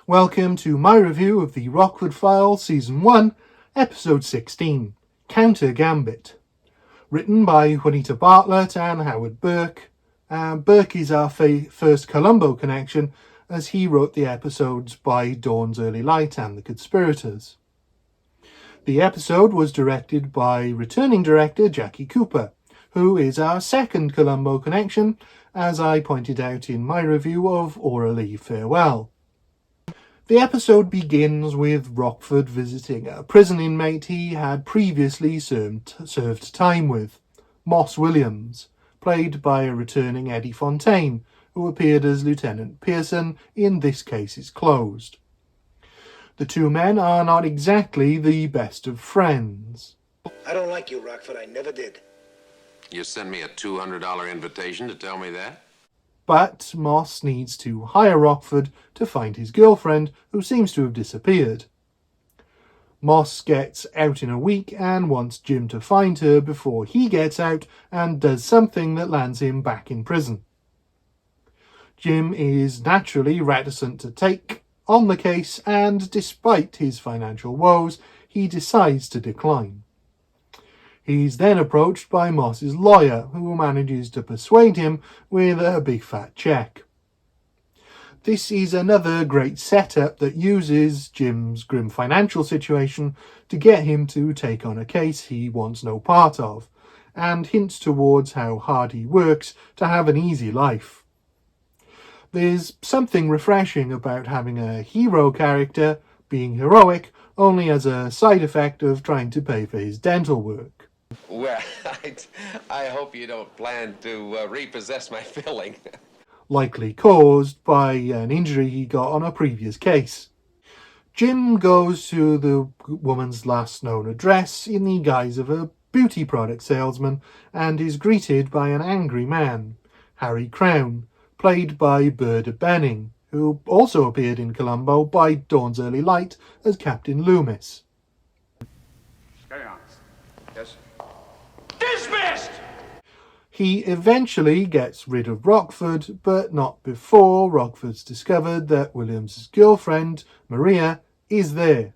Welcome to my review of the Rockford Files Season 1, Episode 16, Counter Gambit. Written by Juanita Bartlett and Howard Burke. Burke is our first Columbo connection, as he wrote the episodes By Dawn's Early Light and The Conspirators. The episode was directed by returning director Jackie Cooper, who is our second Columbo connection, as I pointed out in my review of Orally Farewell. The episode begins with Rockford visiting a prison inmate he had previously served time with, Moss Williams, played by a returning Eddie Fontaine, who appeared as Lieutenant Pearson in This Case is Closed. The two men are not exactly the best of friends. I don't like you, Rockford. I never did. You sent me a $200 invitation to tell me that? But Moss needs to hire Rockford to find his girlfriend, who seems to have disappeared. Moss gets out in a week and wants Jim to find her before he gets out and does something that lands him back in prison. Jim is naturally reticent to take on the case, and despite his financial woes, he decides to decline. He's then approached by Moss's lawyer, who manages to persuade him with a big fat check. This is another great setup that uses Jim's grim financial situation to get him to take on a case he wants no part of, and hints towards how hard he works to have an easy life. There's something refreshing about having a hero character being heroic only as a side effect of trying to pay for his dental work. Well, I hope you don't plan to repossess my filling. Likely caused by an injury he got on a previous case. Jim goes to the woman's last known address in the guise of a beauty product salesman and is greeted by an angry man, Harry Crown, played by Berda Benning, who also appeared in Columbo By Dawn's Early Light as Captain Loomis. Carry on. Yes. Dismissed! He eventually gets rid of Rockford, but not before Rockford's discovered that William's girlfriend, Maria, is there.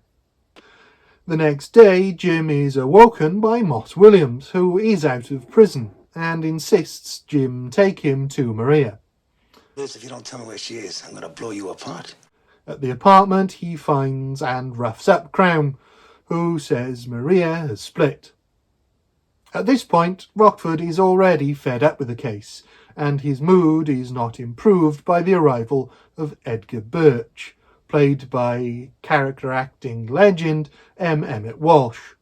The next day, Jim is awoken by Moss Williams, who is out of prison, and insists Jim take him to Maria. Liz, if you don't tell me where she is, I'm gonna blow you apart. At the apartment, he finds and roughs up Crown, who says Maria has split. At this point, Rockford is already fed up with the case, and his mood is not improved by the arrival of Edgar Birch, played by character acting legend M. Emmett Walsh,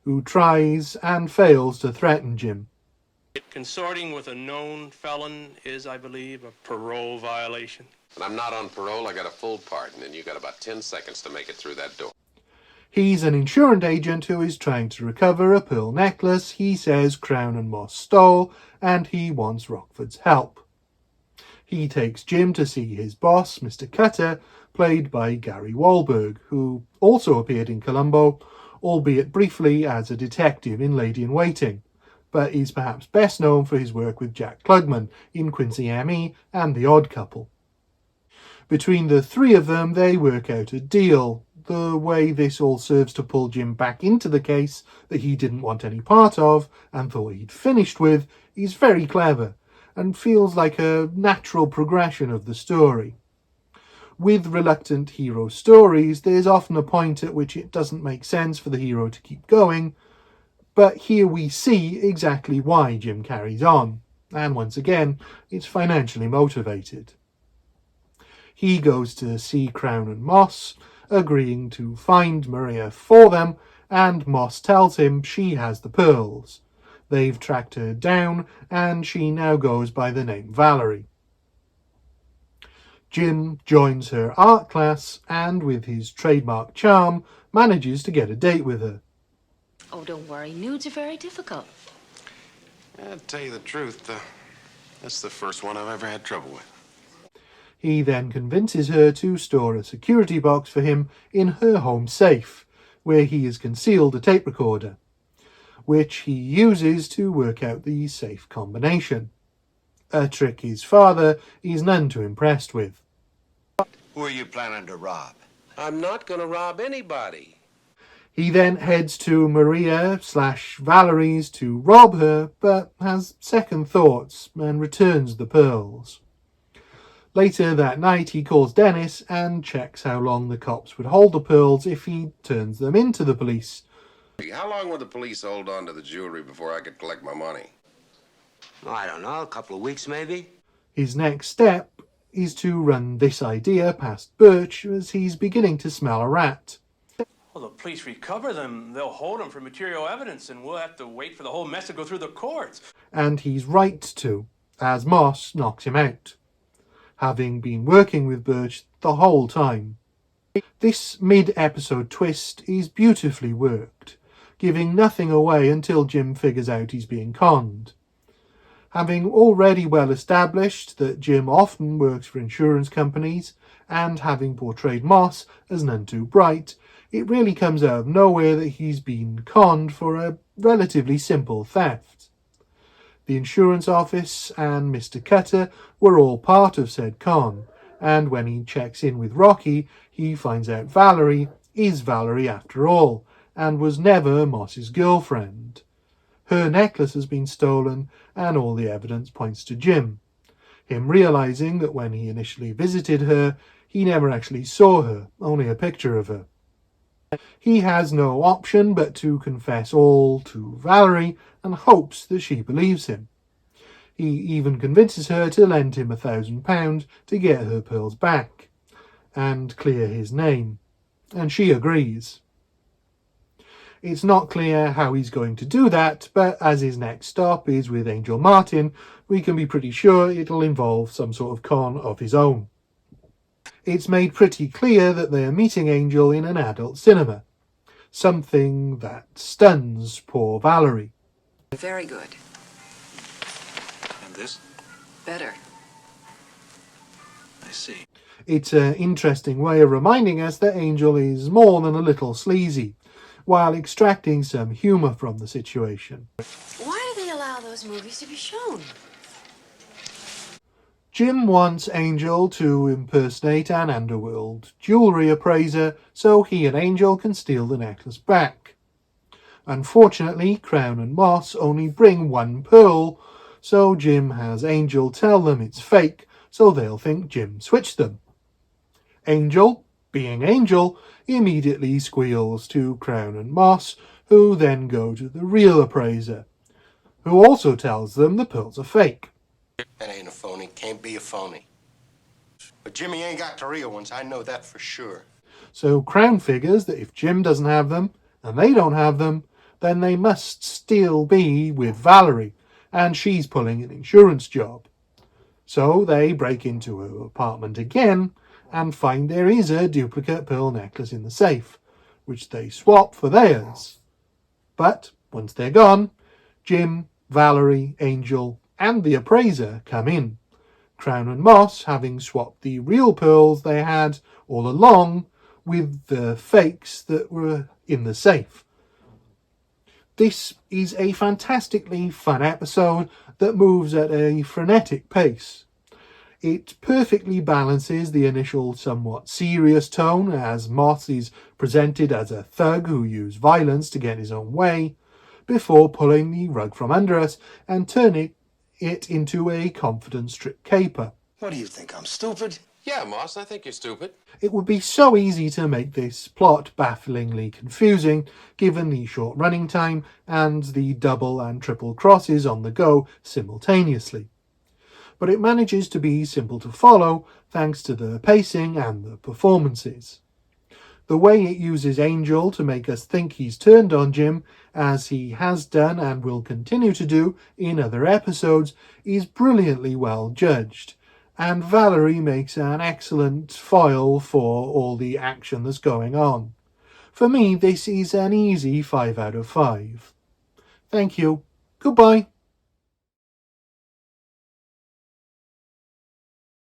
who tries and fails to threaten Jim. Consorting with a known felon is, I believe, a parole violation. When I'm not on parole, I got a full pardon, and you got about 10 seconds to make it through that door. He's an insurance agent who is trying to recover a pearl necklace he says Crown and Moss stole, and he wants Rockford's help. He takes Jim to see his boss, Mr. Cutter, played by Gary Wahlberg, who also appeared in Columbo, albeit briefly as a detective in Lady-in-Waiting, but is perhaps best known for his work with Jack Klugman in Quincy M.E. and The Odd Couple. Between the three of them, they work out a deal. The way this all serves to pull Jim back into the case that he didn't want any part of and thought he'd finished with is very clever and feels like a natural progression of the story. With reluctant hero stories, there's often a point at which it doesn't make sense for the hero to keep going, but here we see exactly why Jim carries on, and once again, it's financially motivated. He goes to see Crown and Moss, agreeing to find Maria for them, and Moss tells him she has the pearls. They've tracked her down, and she now goes by the name Valerie. Jim joins her art class, and with his trademark charm, manages to get a date with her. Oh, don't worry. Nudes are very difficult. I'll tell you the truth, that's the first one I've ever had trouble with. He then convinces her to store a security box for him in her home safe, where he has concealed a tape recorder, which he uses to work out the safe combination. A trick his father is none too impressed with. Who are you planning to rob? I'm not gonna rob anybody. He then heads to Maria/Valerie's to rob her, but has second thoughts and returns the pearls. Later that night, he calls Dennis and checks how long the cops would hold the pearls if he turns them into the police. How long would the police hold on to the jewelry before I could collect my money? Oh, I don't know, a couple of weeks maybe? His next step is to run this idea past Birch as he's beginning to smell a rat. Well, the police recover them, they'll hold them for material evidence, and we'll have to wait for the whole mess to go through the courts. And he's right to, as Moss knocks him out, having been working with Birch the whole time. This mid-episode twist is beautifully worked, giving nothing away until Jim figures out he's being conned. Having already well established that Jim often works for insurance companies, and having portrayed Moss as none too bright, it really comes out of nowhere that he's been conned for a relatively simple theft. The insurance office and Mr. Cutter were all part of said con, and when he checks in with Rocky, he finds out Valerie is Valerie after all, and was never Moss's girlfriend. Her necklace has been stolen, and all the evidence points to Jim. Him realizing that when he initially visited her, he never actually saw her, only a picture of her. He has no option but to confess all to Valerie and hopes that she believes him. He even convinces her to lend him £1,000 to get her pearls back and clear his name, and she agrees. It's not clear how he's going to do that, but as his next stop is with Angel Martin, we can be pretty sure it'll involve some sort of con of his own. It's made pretty clear that they are meeting Angel in an adult cinema, something that stuns poor Valerie. Very good. And this? Better. I see. It's an interesting way of reminding us that Angel is more than a little sleazy, while extracting some humour from the situation. Why do they allow those movies to be shown? Jim wants Angel to impersonate an underworld jewellery appraiser so he and Angel can steal the necklace back. Unfortunately, Crown and Moss only bring one pearl, so Jim has Angel tell them it's fake so they'll think Jim switched them. Angel, being Angel, immediately squeals to Crown and Moss, who then go to the real appraiser, who also tells them the pearls are fake. That ain't a phony. Can't be a phony. But Jimmy ain't got the real ones. I know that for sure. So Crown figures that if Jim doesn't have them, and they don't have them, then they must still be with Valerie, and she's pulling an insurance job. So they break into her apartment again, and find there is a duplicate pearl necklace in the safe, which they swap for theirs. But once they're gone, Jim, Valerie, Angel, and the appraiser come in, Crown and Moss having swapped the real pearls they had all along with the fakes that were in the safe. This is a fantastically fun episode that moves at a frenetic pace. It perfectly balances the initial somewhat serious tone as Moss is presented as a thug who used violence to get his own way, before pulling the rug from under us and turning it into a confident strip caper. What do you think, I'm stupid? Yeah, Moss, I think you're stupid. It would be so easy to make this plot bafflingly confusing given the short running time and the double and triple crosses on the go simultaneously. But it manages to be simple to follow thanks to the pacing and the performances. The way it uses Angel to make us think he's turned on Jim, as he has done and will continue to do in other episodes, is brilliantly well judged, and Valerie makes an excellent foil for all the action that's going on. For me, this is an easy 5 out of 5. Thank you. Goodbye.